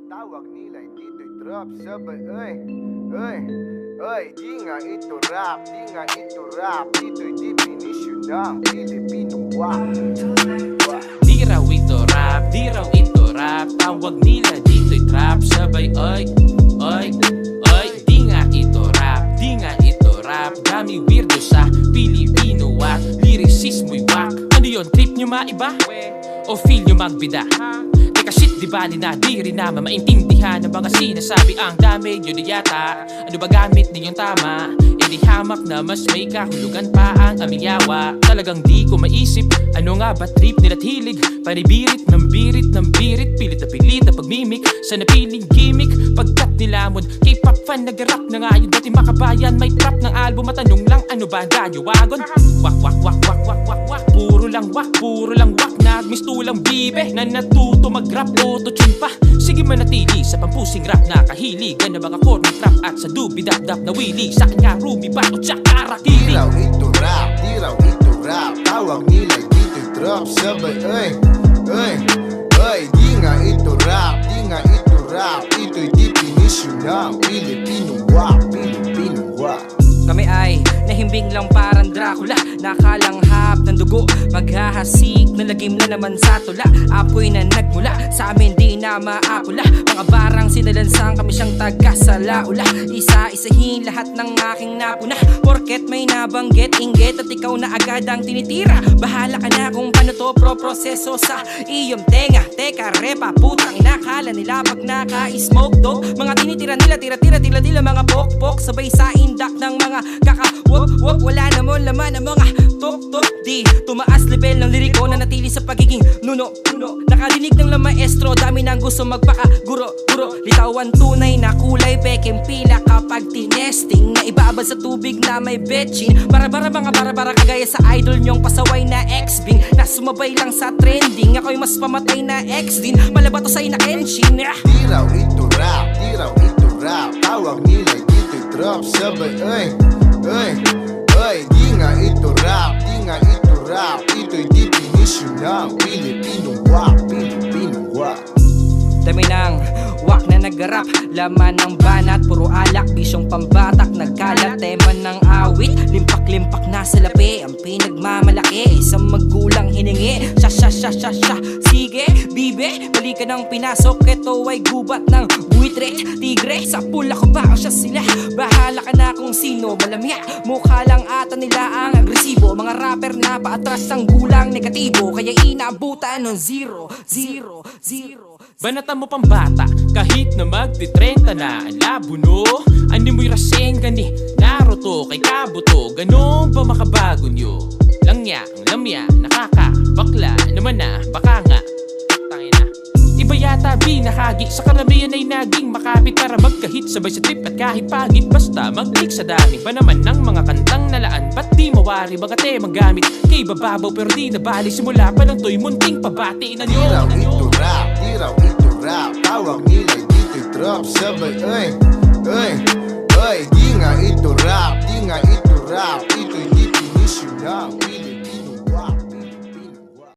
Tawag nila dito'y trap. Sabay, ay, di nga ito rap. Di nga ito rap. Dito'y definition ng Pilipino wak. Di raw ito rap, di raw ito rap. Tawag nila dito'y trap. Sabay, ay, di nga ito rap, di nga ito rap. Dami weirdo sa Pilipino wak. Lyricismo'y wak. Ano yun, trip nyo maiba? O feel nyo magbida? Teka shit, di ba na di rin naman maintindihan ang mga sinasabi. Ang dami nyo na yata. Ano ba gamit ninyong tama? E di hamak na mas may kahulugan pa ang aming yawa. Talagang di ko maisip, ano nga ba trip nila't hilig? Panibirit ng birit ng birit, pilit na pagmimik sa napiling gimmick. Pagkat nilamon, K-pop fan nag-rap na nga yun. Dati makabayan, may trap ng album. Matanong lang, ano ba ang ganyo wagon? Wak, puro lang wak. Nagmistulang bibe na natuto mag-rap, auto-tune pa. Sige manatili sa pampusing rap na kahiligan ng mga corny trap at sa dubi-dap-dap na willy. Sa kanya Ruby Bato tsaka Rakili. Di raw ito rap, di raw ito rap. Tawag nila dito'y trap. Sabay, ay, di nga ito rap, di nga ito rap. Ito'y definition ng Pilipino wak. Pilipino wak. Kami ay nahimbing lang parang Dracula, nakalanghap ng dugo, maghahasik na lagim na naman sa tula. Apoy na nagmula sa amin di na maapula. Mga barang sinalansang kami siyang taga sa laula. Isa-isahin lahat ng aking napuna, porket may nabanggit inggit at ikaw na agad ang tinitira. Bahala ka na kung paano to proseso sa iyong tenga. Teka repa, putang inakala nila pag naka-smoke do. Mga tinitira nila, tira-tira mga pok-pok. Sabay sa indak ng mga kaka-wop-wop. Wala namang laman ng mga tok-tok. Di tumaas level ng liriko na natili sa pagiging nuno-nuno. Nakadinig ng maestro, dami nang gusto magpaka-guro-guro. Litawan tunay na kulay, peking pila kapag tinesting. Na ibabad sa tubig na may betchin. Bara-bara mga bara-bara kagaya sa idol nyong pasaway na ex-bing. Na sumabay lang sa trending, ako'y mas pamatay na ex din. Malabato sa'y na Kenshin. Di raw ito rap, di raw ito rap. Tawag nila dito'y trap. Sabay, ay, di nga ito rap, di nga ito rap. Ito'y definition ng Pilipino wak. Pilipino wak. Dami ng wak na nag-rap, laman ng banat, puro alak, bisyong pambatak, nagkalat, tema ng awit, limpak-limpak na sa lapi, ang pinagmamalaki, isang magulang hiningi, sya, sige, bibe, bali ka ng pinasok, ito ay gubat ng buitre, tigre, sa pula ko ba o siya sila, bahala ka na kung sino, malamya, mukha lang ata nila ang agresibo, mga rapper na paatras ang gulang negatibo, kaya inaabutan ng 0. Banatan mo pang bata, kahit na magti-30 na ang labo no. Animoy Rasengan ni Naruto kay Kabuto, ganon ba makabago nyo? Langya, ang lamya, nakakabakla naman na, baka nga tangina. Iba yata binahagi, sa karamihan ay naging makapit para magkahit. Sabay sa trip at kahit pagit, basta mag-click sa dami ba naman ng mga kantang nalaan. Ba't di mawari mga temang gamit kay bababaw pero di nabali. Simula pa lang to'y munting pabati na nyo. Di raw ito rap, di raw ito rap. Tawag nila dito'y trap. Sabay,